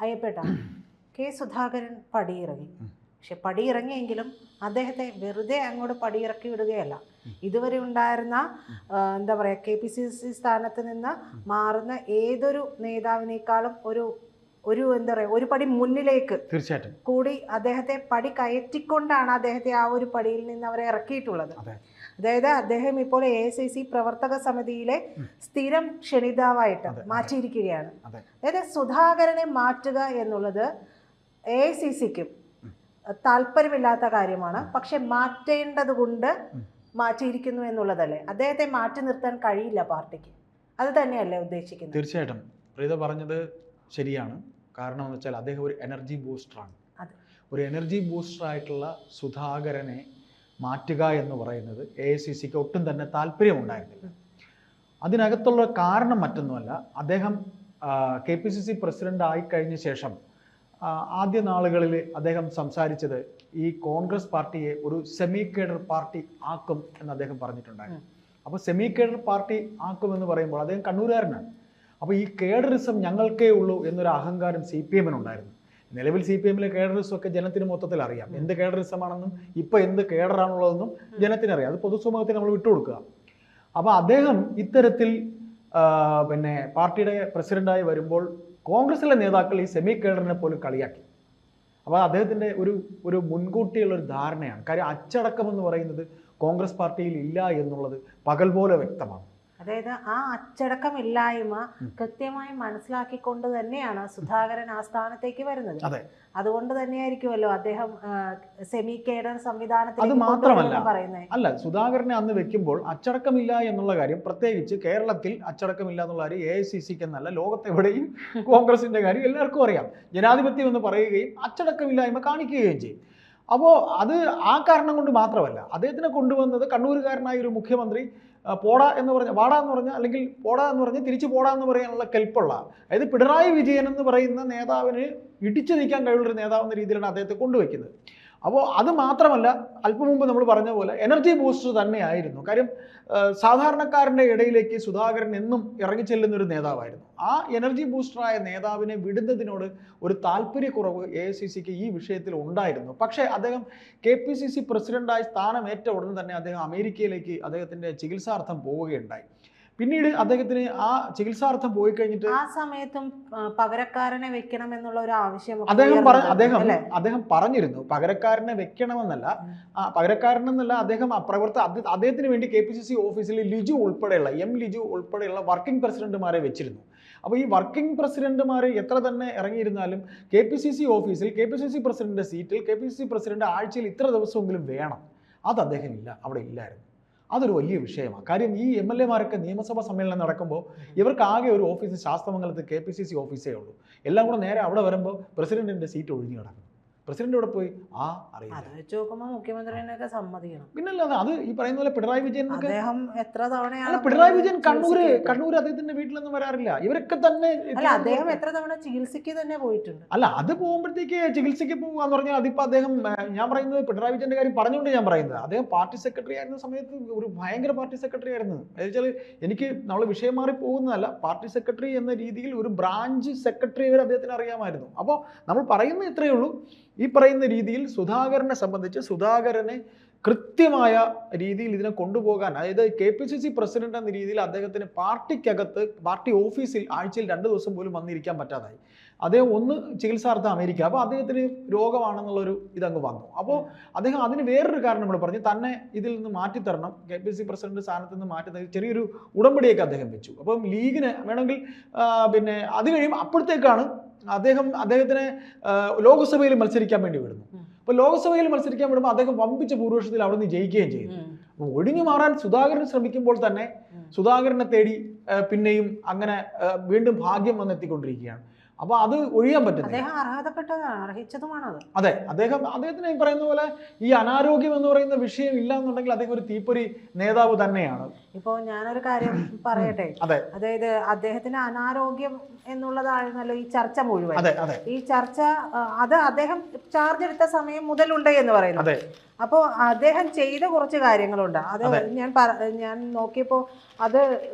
അയ്യപ്പേട്ട K Sudhakaran പടിയിറങ്ങി. പക്ഷെ പടിയിറങ്ങിയെങ്കിലും അദ്ദേഹത്തെ വെറുതെ അങ്ങോട്ട് പടിയിറക്കി വിടുകയല്ല. ഇതുവരെ ഉണ്ടായിരുന്ന എന്താ പറയുക, KPCC സ്ഥാനത്ത് നിന്ന് മാറുന്ന ഏതൊരു നേതാവിനേക്കാളും എന്താ പറയുക, ഒരു പടി മുന്നിലേക്ക് തീർച്ചയായിട്ടും കൂടി അദ്ദേഹത്തെ പടി കയറ്റിക്കൊണ്ടാണ് അദ്ദേഹത്തെ ആ ഒരു പടിയിൽ നിന്ന് അവരെ ഇറക്കിയിട്ടുള്ളത്. അതായത് അദ്ദേഹം ഇപ്പോൾ AICC പ്രവർത്തക സമിതിയിലെ സ്ഥിരം ക്ഷണിതാവായിട്ട് മാറ്റിയിരിക്കുകയാണ്. അതായത് സുധാകരനെ മാറ്റുക എന്നുള്ളത് AICCക്കും താല്പര്യമില്ലാത്ത കാര്യമാണ്. പക്ഷെ മാറ്റേണ്ടത് കൊണ്ട് മാറ്റിയിരിക്കുന്നു എന്നുള്ളതല്ലേ. അദ്ദേഹത്തെ മാറ്റി നിർത്താൻ കഴിയില്ല പാർട്ടിക്ക്. അത് തന്നെയല്ലേ ഉദ്ദേശിക്കുന്നത്? തീർച്ചയായിട്ടും പ്രീത പറഞ്ഞത് ശരിയാണ്. കാരണം എന്ന് വെച്ചാൽ അദ്ദേഹം ഒരു എനർജി ബൂസ്റ്ററാണ്. ഒരു എനർജി ബൂസ്റ്ററായിട്ടുള്ള സുധാകരനെ മാറ്റുക എന്ന് പറയുന്നത് AICCക്ക് ഒട്ടും തന്നെ താല്പര്യമുണ്ടായിരുന്നില്ല. അതിനകത്തുള്ള കാരണം മറ്റൊന്നുമല്ല, അദ്ദേഹം KPCC പ്രസിഡന്റ് ആയിക്കഴിഞ്ഞ ശേഷം ആദ്യ നാളുകളിൽ അദ്ദേഹം സംസാരിച്ചത് ഈ കോൺഗ്രസ് പാർട്ടിയെ ഒരു സെമി കേഡർ പാർട്ടി ആക്കും എന്ന് അദ്ദേഹം പറഞ്ഞിട്ടുണ്ടായിരുന്നു. അപ്പോൾ സെമി കേഡർ പാർട്ടി ആക്കും എന്ന് പറയുമ്പോൾ അദ്ദേഹം കണ്ണൂരുകാരനാണ്. അപ്പോൾ ഈ കേഡറിസം ഞങ്ങൾക്കേ ഉള്ളൂ എന്നൊരു അഹങ്കാരം CPM-നുണ്ടായിരുന്നു. നിലവിൽ CPM-ലെ കേഡറിസം ഒക്കെ ജനത്തിന് മൊത്തത്തിൽ അറിയാം. എന്ത് കേഡറിസമാണെന്നും ഇപ്പോൾ എന്ത് കേഡറാണുള്ളതെന്നും ജനത്തിനറിയാം. അത് പൊതുസമൂഹത്തിന് നമ്മൾ വിട്ടുകൊടുക്കുക. അപ്പോൾ അദ്ദേഹം ഇത്തരത്തിൽ പാർട്ടിയുടെ പ്രസിഡന്റായി വരുമ്പോൾ കോൺഗ്രസിലെ നേതാക്കൾ ഈ സെമി കേഡറിനെ പോലും കളിയാക്കി. അപ്പോൾ അദ്ദേഹത്തിൻ്റെ ഒരു മുൻകൂട്ടിയുള്ളൊരു ധാരണയാണ്. കാര്യം അച്ചടക്കം എന്ന് പറയുന്നത് കോൺഗ്രസ് പാർട്ടിയിൽ ഇല്ല എന്നുള്ളത് പകൽ പോലെ വ്യക്തമാണ്. അതായത് ആ അച്ചടക്കമില്ലായ്മ കൃത്യമായി മനസ്സിലാക്കിക്കൊണ്ട് തന്നെയാണ് സുധാകരൻ ആ സ്ഥാനത്തേക്ക് വരുന്നത്. അതുകൊണ്ട് തന്നെയായിരിക്കുമല്ലോ അദ്ദേഹം സെമി കേഡർ സംവിധാനത്തിൽ. അത് മാത്രമല്ല, അല്ല, സുധാകരനെ അന്ന് വെക്കുമ്പോൾ അച്ചടക്കമില്ല എന്നുള്ള കാര്യം, പ്രത്യേകിച്ച് കേരളത്തിൽ അച്ചടക്കമില്ല എന്നുള്ള കാര്യം AICCക്ക് എന്നല്ല, ലോകത്തെവിടെയും കോൺഗ്രസിന്റെ കാര്യം എല്ലാവർക്കും അറിയാം. ജനാധിപത്യം എന്ന് പറയുകയും അച്ചടക്കമില്ലായ്മ കാണിക്കുകയും ചെയ്യും. അപ്പോൾ അത് ആ കാരണം കൊണ്ട് മാത്രമല്ല, അദ്ദേഹത്തിനെ കൊണ്ടുവന്നത് കണ്ണൂരുകാരനായ ഒരു മുഖ്യമന്ത്രി വാടാ എന്ന് പറഞ്ഞ അല്ലെങ്കിൽ പോടാ എന്ന് പറഞ്ഞ് തിരിച്ചു പോടാ എന്ന് പറയാനുള്ള കെൽപ്പുള്ള, അതായത് പിണറായി വിജയൻ എന്ന് പറയുന്ന നേതാവിന് ഇടിച്ചു നീക്കാൻ കഴിവുള്ളൊരു നേതാവെന്ന രീതിയിലാണ് അദ്ദേഹത്തെ കൊണ്ടുവയ്ക്കുന്നത്. അപ്പോൾ അത് മാത്രമല്ല, അല്പം മുമ്പ് നമ്മൾ പറഞ്ഞ പോലെ എനർജി ബൂസ്റ്റർ തന്നെയായിരുന്നു. കാര്യം സാധാരണക്കാരൻ്റെ ഇടയിലേക്ക് സുധാകരൻ എന്നും ഇറങ്ങിച്ചെല്ലുന്നൊരു നേതാവായിരുന്നു. ആ എനർജി ബൂസ്റ്ററായ നേതാവിനെ വിടുന്നതിനോട് ഒരു താല്പര്യക്കുറവ് AICCക്ക് ഈ വിഷയത്തിൽ ഉണ്ടായിരുന്നു. പക്ഷേ അദ്ദേഹം KPCC പ്രസിഡന്റായി സ്ഥാനമേറ്റ ഉടൻ തന്നെ അദ്ദേഹം അമേരിക്കയിലേക്ക് അദ്ദേഹത്തിൻ്റെ ചികിത്സാർത്ഥം പോവുകയുണ്ടായി. പിന്നീട് അദ്ദേഹത്തിന് ആ ചികിത്സാർത്ഥം പോയി കഴിഞ്ഞിട്ട് ആ സമയത്തും പകരക്കാരനെ വെക്കണം എന്നുള്ള ഒരു ആവശ്യം അദ്ദേഹം പറഞ്ഞിരുന്നു. പകരക്കാരനെ വെക്കണമെന്നല്ല, അദ്ദേഹത്തിന് വേണ്ടി KPCC ഓഫീസിൽ ലിജു ഉൾപ്പെടെയുള്ള ലിജു ഉൾപ്പെടെയുള്ള വർക്കിംഗ് പ്രസിഡന്റുമാരെ വെച്ചിരുന്നു. അപ്പോൾ ഈ വർക്കിംഗ് പ്രസിഡന്റുമാർ എത്ര തന്നെ ഇറങ്ങിയിരുന്നാലും KPCC ഓഫീസിൽ KPCC പ്രസിഡന്റിന്റെ സീറ്റിൽ KPCC പ്രസിഡന്റ് ആഴ്ചയിൽ ഇത്ര ദിവസമെങ്കിലും വേണം. അത് അദ്ദേഹം അവിടെ ഇല്ലായിരുന്നു. അതൊരു വലിയ വിഷയമാണ്. കാര്യം ഈ MLA-മാരൊക്കെ നിയമസഭാ സമ്മേളനം നടക്കുമ്പോൾ ഇവർക്ക് ആകെ ഒരു ഓഫീസ് ശാസ്തമംഗലത്ത് KPCC ഓഫീസേ ഉള്ളൂ. എല്ലാം കൂടെ നേരെ അവിടെ വരുമ്പോൾ പ്രസിഡന്റിന്റെ സീറ്റ് ഒഴിഞ്ഞു കിടക്കും. പ്രസിഡന്റ് ഇവിടെ പോയി മുഖ്യമന്ത്രിയൊക്കെ സമ്മതിക്കണം. പിന്നല്ലാതെ അത് ഈ പറയുന്ന പോലെ പിണറായി വിജയൻ എത്ര തവണയാണ് പിണറായി വിജയൻ കണ്ണൂർ അദ്ദേഹത്തിന്റെ വീട്ടിലൊന്നും വരാറില്ല. ഇവരൊക്കെ തന്നെ അദ്ദേഹം എത്ര തവണ ചികിത്സയ്ക്ക് തന്നെ പോയിട്ടുണ്ട്. അല്ല, അത് പോകുമ്പോഴത്തേക്ക് ചികിത്സയ്ക്ക് പോകാന്ന് പറഞ്ഞാൽ അതിപ്പോ അദ്ദേഹം, ഞാൻ പറയുന്നത് പിണറായി വിജയന്റെ കാര്യം പറഞ്ഞുകൊണ്ട് ഞാൻ പറയുന്നത്, അദ്ദേഹം പാർട്ടി സെക്രട്ടറി ആയിരുന്ന സമയത്ത് ഒരു ഭയങ്കര പാർട്ടി സെക്രട്ടറി ആയിരുന്നു. എന്നുവെച്ചാൽ എനിക്ക് നമ്മൾ വിഷയം മാറി പോകുന്നതല്ല, പാർട്ടി സെക്രട്ടറി എന്ന രീതിയിൽ ഒരു ബ്രാഞ്ച് സെക്രട്ടറി വരെ അദ്ദേഹത്തിന് അറിയാമായിരുന്നു. അപ്പോൾ നമ്മൾ പറയുന്നത് ഇത്രയേ ഉള്ളൂ, ഈ പറയുന്ന രീതിയിൽ സുധാകരനെ സംബന്ധിച്ച് സുധാകരനെ കൃത്യമായ രീതിയിൽ ഇതിനെ കൊണ്ടുപോകാൻ, അതായത് KPCC പ്രസിഡന്റ് എന്ന രീതിയിൽ അദ്ദേഹത്തിന് പാർട്ടിക്കകത്ത് പാർട്ടി ഓഫീസിൽ ആഴ്ചയിൽ 2 ദിവസം പോലും വന്നിരിക്കാൻ പറ്റാതായി. അദ്ദേഹം ഒന്ന് ചികിത്സാർത്ഥം അമേരിക്ക, അപ്പോൾ അദ്ദേഹത്തിന് രോഗമാണെന്നുള്ളൊരു ഇതങ്ങ് വന്നു. അപ്പോൾ അദ്ദേഹം അതിന് വേറൊരു കാരണം കൂടെ പറഞ്ഞു, തന്നെ ഇതിൽ നിന്ന് മാറ്റിത്തരണം, KPCC പ്രസിഡന്റ് സ്ഥാനത്ത് നിന്ന് മാറ്റി ചെറിയൊരു ഉടമ്പടിയൊക്കെ അദ്ദേഹം വെച്ചു. അപ്പം ലീഗിന് വേണമെങ്കിൽ അത് കഴിയുമ്പോൾ അപ്പോഴത്തേക്കാണ് അദ്ദേഹത്തിനെ ലോക്സഭയിൽ മത്സരിക്കാൻ വേണ്ടി വിടുന്നു. അപ്പോൾ ലോക്സഭയിൽ മത്സരിക്കാൻ വിടുമ്പോൾ അദ്ദേഹം വമ്പിച്ച ഭൂരിപക്ഷത്തിൽ അവിടെ നിന്ന് ജയിക്കുകയും ചെയ്തു. അപ്പോൾ ഒഴിഞ്ഞു മാറാൻ സുധാകരൻ ശ്രമിക്കുമ്പോൾ തന്നെ സുധാകരനെ തേടി പിന്നെയും അങ്ങനെ വീണ്ടും ഭാഗ്യം വന്നെത്തിക്കൊണ്ടിരിക്കുകയാണ്. അപ്പോൾ അത് ഒഴിയാൻ പറ്റുന്നില്ല. അതെ, അദ്ദേഹത്തിന് പറയുന്ന പോലെ ഈ അനാരോഗ്യം എന്ന് പറയുന്ന വിഷയം ഇല്ല എന്നുണ്ടെങ്കിൽ അദ്ദേഹം ഒരു തീപ്പൊരി നേതാവ് തന്നെയാണ്. ഇപ്പോ ഞാനൊരു കാര്യം പറയട്ടെ. അതെ. അതായത് അദ്ദേഹത്തിന് അനാരോഗ്യം എന്നുള്ളതായിരുന്നല്ലോ ഈ ചർച്ച മുഴുവൻ. അതെ അതെ. ഈ ചർച്ച അത് അദ്ദേഹം ചാർജ് എടുത്ത സമയം മുതലുണ്ട് എന്ന് പറയുന്നു. അതെ. അപ്പോൾ അദ്ദേഹം ചെയ്ത കുറച്ച് കാര്യങ്ങളുണ്ട്. അത് ഞാൻ നോക്കിയപ്പോൾ അത്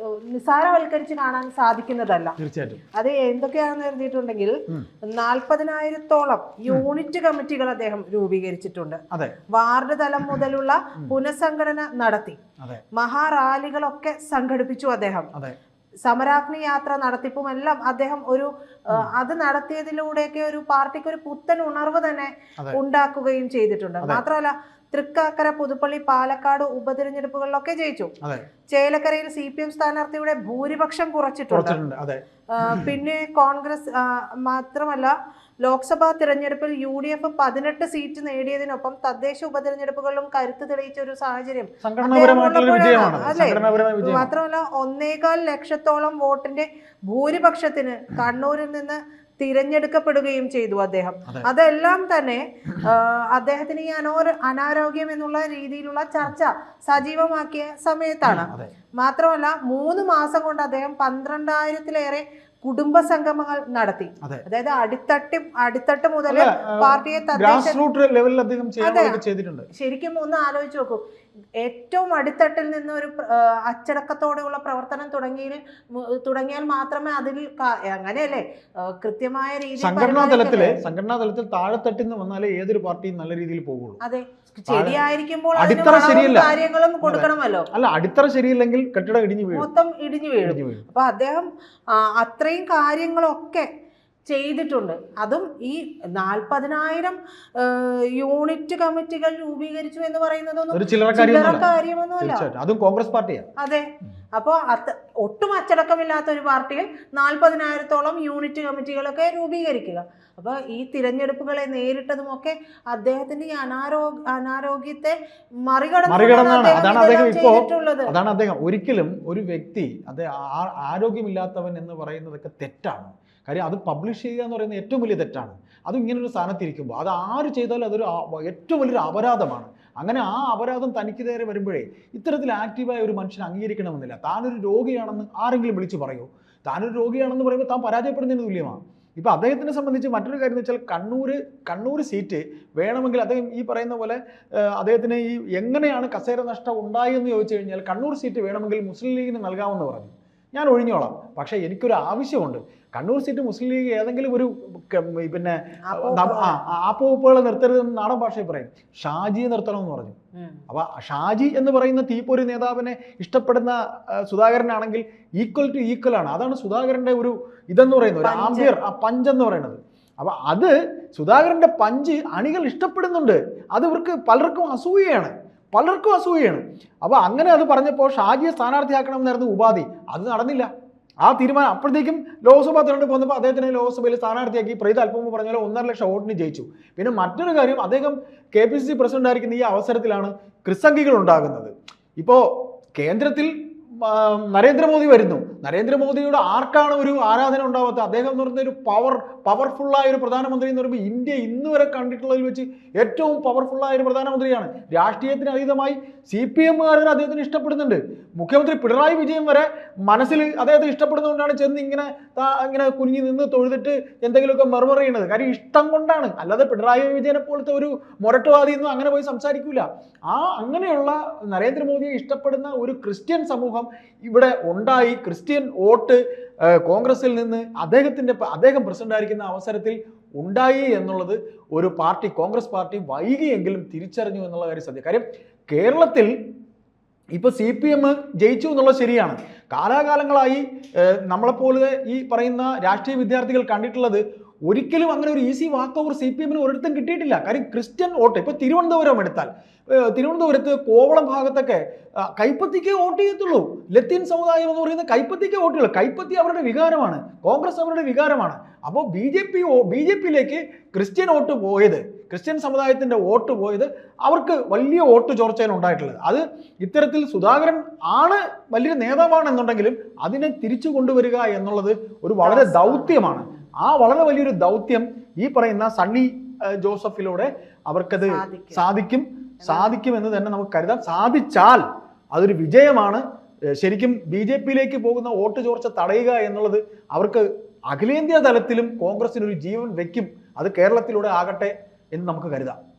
നിസ്സാരവൽക്കരിച്ച് കാണാൻ സാധിക്കുന്നതല്ല. തീർച്ചയായിട്ടും. അത് എന്തൊക്കെയാണെന്ന് കരുതിയിട്ടുണ്ടെങ്കിൽ 40,000-ഓളം യൂണിറ്റ് കമ്മിറ്റികൾ അദ്ദേഹം രൂപീകരിച്ചിട്ടുണ്ട്. വാർഡ് തലം മുതലുള്ള പുനഃസംഘടന നടത്തി. മഹാറാലികളൊക്കെ സംഘടിപ്പിച്ചു അദ്ദേഹം. സമരാഗ്നി യാത്ര നടത്തിപ്പും എല്ലാം അദ്ദേഹം അത് നടത്തിയതിലൂടെയൊക്കെ ഒരു പാർട്ടിക്ക് ഒരു പുത്തൻ ഉണർവ് തന്നെ ഉണ്ടാക്കുകയും ചെയ്തിട്ടുണ്ട്. മാത്രമല്ല തൃക്കാക്കര, പുതുപ്പള്ളി, പാലക്കാട് ഉപതെരഞ്ഞെടുപ്പുകളിലൊക്കെ ജയിച്ചു. ചേലക്കരയിൽ CPM സ്ഥാനാർത്ഥിയുടെ ഭൂരിപക്ഷം കുറച്ചിട്ടുണ്ട്. പിന്നെ കോൺഗ്രസ് മാത്രമല്ല ലോക്സഭാ തിരഞ്ഞെടുപ്പിൽ UDF 18 സീറ്റ് നേടിയതിനൊപ്പം തദ്ദേശ ഉപതെരഞ്ഞെടുപ്പുകളിലും കരുത്ത് തെളിയിച്ച ഒരു സാഹചര്യം അല്ലേ. മാത്രമല്ല 1.25 ലക്ഷത്തോളം വോട്ടിന്റെ ഭൂരിപക്ഷത്തിന് കണ്ണൂരിൽ നിന്ന് തിരഞ്ഞെടുക്കപ്പെടുകയും ചെയ്തു അദ്ദേഹം. അതെല്ലാം തന്നെ അദ്ദേഹത്തിന് ഈ അനാരോഗ്യം എന്നുള്ള രീതിയിലുള്ള ചർച്ച സജീവമാക്കിയ സമയത്താണ്. മാത്രമല്ല 3 മാസം കൊണ്ട് അദ്ദേഹം 12,000-ലേറെ കുടുംബ സംഗമങ്ങൾ നടത്തി. അതായത് അടിത്തട്ട് മുതൽ പാർട്ടിയെ ശരിക്കും ഒന്ന് ആലോചിച്ച് നോക്കൂ. ഏറ്റവും അടിത്തട്ടിൽ നിന്ന് ഒരു അച്ചടക്കത്തോടെയുള്ള പ്രവർത്തനം തുടങ്ങിയാൽ മാത്രമേ അതിൽ അങ്ങനെയല്ലേ കൃത്യമായ രീതിയിൽ സംഘടനാ തലത്തിൽ താഴെത്തട്ടിൽ നിന്ന് വന്നാലേ ഏതൊരു പാർട്ടിയും നല്ല രീതിയിൽ പോകുള്ളൂ. അതെ, ശരിയായിരിക്കുമ്പോൾ അടിത്തറ ശരിയല്ല, കാര്യങ്ങളും കൊടുക്കണമല്ലോ. അല്ല, അടിത്തറ ശരിയില്ലെങ്കിൽ കെട്ടിടം ഇടിഞ്ഞു വീഴും, മൊത്തം ഇടിഞ്ഞു വീഴും. അപ്പൊ അദ്ദേഹം അത്രയും കാര്യങ്ങളൊക്കെ ചെയ്തിട്ടുണ്ട്. അതും ഈ 40,000 യൂണിറ്റ് കമ്മിറ്റികൾ രൂപീകരിച്ചു എന്ന് പറയുന്നതൊന്നും ചില്ലറ കാര്യമൊന്നുമല്ല. അതും കോൺഗ്രസ് പാർട്ടിയാണ്. അതെ. അപ്പോൾ ഒട്ടും അച്ചടക്കമില്ലാത്ത ഒരു പാർട്ടിയിൽ 40,000-ഓളം യൂണിറ്റ് കമ്മിറ്റികളൊക്കെ രൂപീകരിക്കുക. അപ്പൊ ഈ തിരഞ്ഞെടുപ്പുകളെ നേരിട്ടതുമൊക്കെ അദ്ദേഹത്തിന്റെ ഈ അനാരോഗ്യത്തെ മറികടന്നാണ് അദ്ദേഹം ചെയ്തിട്ടുള്ളത്. അതാണ് അദ്ദേഹം ഒരിക്കലും ഒരു വ്യക്തി ആരോഗ്യമില്ലാത്തവൻ എന്ന് പറയുന്നതൊക്കെ തെറ്റാണ്. കാര്യം അത് പബ്ലിഷ് ചെയ്യുക എന്ന് പറയുന്നത് ഏറ്റവും വലിയ തെറ്റാണ്. അത് ഇങ്ങനൊരു സ്ഥാനത്തിരിക്കുമ്പോൾ അത് ആര് ചെയ്താലും അതൊരു ഏറ്റവും വലിയൊരു അപരാധമാണ്. അങ്ങനെ ആ അപരാധം തനിക്ക് നേരെ വരുമ്പോഴേ ഇത്തരത്തിൽ ആക്റ്റീവായ ഒരു മനുഷ്യൻ അംഗീകരിക്കണമെന്നില്ല. താനൊരു രോഗിയാണെന്ന് ആരെങ്കിലും വിളിച്ചു പറയൂ. താനൊരു രോഗിയാണെന്ന് പറയുമ്പോൾ താൻ പരാജയപ്പെടുന്നതിന് തുല്യമാണ്. ഇപ്പോൾ അദ്ദേഹത്തിനെ സംബന്ധിച്ച് മറ്റൊരു കാര്യം എന്ന് വെച്ചാൽ കണ്ണൂർ സീറ്റ് വേണമെങ്കിൽ അദ്ദേഹം ഈ പറയുന്ന പോലെ അദ്ദേഹത്തിന് ഈ എങ്ങനെയാണ് കസേര നഷ്ടം ഉണ്ടായെന്ന് ചോദിച്ചു കഴിഞ്ഞാൽ കണ്ണൂർ സീറ്റ് വേണമെങ്കിൽ മുസ്ലിം ലീഗിന് നൽകാമെന്ന് പറഞ്ഞു. ഞാൻ ഒഴിഞ്ഞോളാം, പക്ഷേ എനിക്കൊരു ആവശ്യമുണ്ട്. കണ്ണൂർ സീറ്റ് മുസ്ലിം ലീഗ് ഏതെങ്കിലും ഒരു പിന്നെ ആപ്പുവെപ്പുകളെ നിർത്തരുതെന്ന് നാടൻ ഭാഷയിൽ പറയും. ഷാജിയെ നിർത്തണമെന്ന് പറഞ്ഞു. അപ്പൊ ഷാജി എന്ന് പറയുന്ന തീപ്പൊരി നേതാവിനെ ഇഷ്ടപ്പെടുന്ന സുധാകരനാണെങ്കിൽ ഈക്വൽ ടു ഈക്വൽ ആണ്. അതാണ് സുധാകരന്റെ ഒരു ഇതെന്ന് പറയുന്നത്, ഒരു ആംബിയർ, ആ പഞ്ചെന്ന് പറയുന്നത്. അപ്പൊ അത് സുധാകരന്റെ പഞ്ച് അണികൾ ഇഷ്ടപ്പെടുന്നുണ്ട്. അത് ഇവർക്ക് പലർക്കും അസൂയയാണ്. അപ്പൊ അങ്ങനെ അത് പറഞ്ഞപ്പോൾ ഷാജിയെ സ്ഥാനാർത്ഥിയാക്കണം എന്നായിരുന്നു ഉപാധി. അത് നടന്നില്ല. ആ തീരുമാനം അപ്പോഴത്തേക്കും ലോക്സഭാ തെരഞ്ഞെടുപ്പ് വന്നപ്പോൾ അദ്ദേഹത്തിനെ ലോക്സഭയിൽ സ്ഥാനാർത്ഥിയാക്കി. പ്രീത അല്പം പറഞ്ഞ പോലെ 1.5 ലക്ഷം വോട്ടിന് ജയിച്ചു. പിന്നെ മറ്റൊരു കാര്യം, അദ്ദേഹം KPCC പ്രസിഡന്റ് ആയിരിക്കുന്ന ഈ അവസരത്തിലാണ് ക്രിസംഖികൾ ഉണ്ടാകുന്നത്. ഇപ്പോൾ കേന്ദ്രത്തിൽ നരേന്ദ്രമോദി വരുന്നു. നരേന്ദ്രമോദിയുടെ ആർക്കാണ് ഒരു ആരാധന ഉണ്ടാവാത്തത്? അദ്ദേഹം എന്ന് പറയുന്ന ഒരു പവർഫുള്ളായ ഒരു പ്രധാനമന്ത്രി എന്ന് പറയുമ്പോൾ ഇന്ത്യ ഇന്ന് വരെ കണ്ടിട്ടുള്ളതിൽ വെച്ച് ഏറ്റവും പവർഫുള്ളായ ഒരു പ്രധാനമന്ത്രിയാണ്. രാഷ്ട്രീയത്തിന് അതീതമായി CPM-കാരൻ അദ്ദേഹത്തിന് ഇഷ്ടപ്പെടുന്നുണ്ട്. മുഖ്യമന്ത്രി പിണറായി വിജയൻ വരെ മനസ്സിൽ അദ്ദേഹത്തെ ഇഷ്ടപ്പെടുന്നതുകൊണ്ടാണ് ചെന്ന് ഇങ്ങനെ കുനിഞ്ഞു നിന്ന് തൊഴുതിട്ട് എന്തെങ്കിലുമൊക്കെ മറുമറി ചെയ്യുന്നത്. കാര്യം ഇഷ്ടം കൊണ്ടാണ്. അല്ലാതെ പിണറായി വിജയനെ പോലത്തെ ഒരു മൊരട്ടുവാദിയൊന്നും അങ്ങനെ പോയി സംസാരിക്കൂല. അങ്ങനെയുള്ള നരേന്ദ്രമോദിയെ ഇഷ്ടപ്പെടുന്ന ഒരു ക്രിസ്ത്യൻ സമൂഹം ഇവിടെ ഉണ്ടായി. ക്രിസ്ത്യൻ വോട്ട് കോൺഗ്രസിൽ നിന്ന് അദ്ദേഹം പ്രസിഡന്റ് ആയിരിക്കുന്ന അവസരത്തിൽ ഉണ്ടായി എന്നുള്ളത് ഒരു പാർട്ടി, കോൺഗ്രസ് പാർട്ടി വൈകിയെങ്കിലും തിരിച്ചറിഞ്ഞു എന്നുള്ള കാര്യം സത്യം. കാര്യം കേരളത്തിൽ ഇപ്പോൾ CPM ജയിച്ചു എന്നുള്ളത് ശരിയാണ്. കാലാകാലങ്ങളായി നമ്മളെപ്പോലെ ഈ പറയുന്ന രാഷ്ട്രീയ വിദ്യാർത്ഥികൾ കണ്ടിട്ടുള്ളത് ഒരിക്കലും അങ്ങനെ ഒരു ഈസി വാക്ക് ഓവർ CPM-ന് ഒരിടത്തും കിട്ടിയിട്ടില്ല. കാര്യം ക്രിസ്ത്യൻ വോട്ട് ഇപ്പോൾ തിരുവനന്തപുരം എടുത്താൽ, തിരുവനന്തപുരത്ത് കോവളം ഭാഗത്തൊക്കെ കൈപ്പത്തിക്ക് വോട്ട് ചെയ്യത്തുള്ളൂ. ലത്തീൻ സമുദായം എന്ന് പറയുന്നത് കൈപ്പത്തിക്ക് വോട്ട് ചെയ്യുള്ളൂ. കൈപ്പത്തി അവരുടെ വികാരമാണ്, കോൺഗ്രസ് അവരുടെ വികാരമാണ്. അപ്പോൾ BJP-യിലേക്ക് ക്രിസ്ത്യൻ സമുദായത്തിൻ്റെ വോട്ട് പോയത് അവർക്ക് വലിയ വോട്ട് ചോർച്ചയാണ് ഉണ്ടായിട്ടുള്ളത്. അത് ഇത്തരത്തിൽ സുധാകരൻ ആണ് വലിയ നേതാവാണെന്നുണ്ടെങ്കിലും അതിനെ തിരിച്ചു കൊണ്ടുവരിക എന്നുള്ളത് ഒരു വളരെ ദൗത്യമാണ്. ആ വളരെ വലിയൊരു ദൗത്യം ഈ പറയുന്ന സണ്ണി ജോസഫിലൂടെ അവർക്കത് സാധിക്കും എന്ന് തന്നെ നമുക്ക് കരുതാം. സാധിച്ചാൽ അതൊരു വിജയമാണ്. ശരിക്കും BJP-യിലേക്ക് പോകുന്ന വോട്ട് ചോർച്ച തടയുക എന്നുള്ളത് അവർക്ക് അഖിലേന്ത്യാ തലത്തിലും കോൺഗ്രസിന് ഒരു ജീവൻ വെക്കും. അത് കേരളത്തിലൂടെ ആകട്ടെ എന്ന് നമുക്ക് കരുതാം.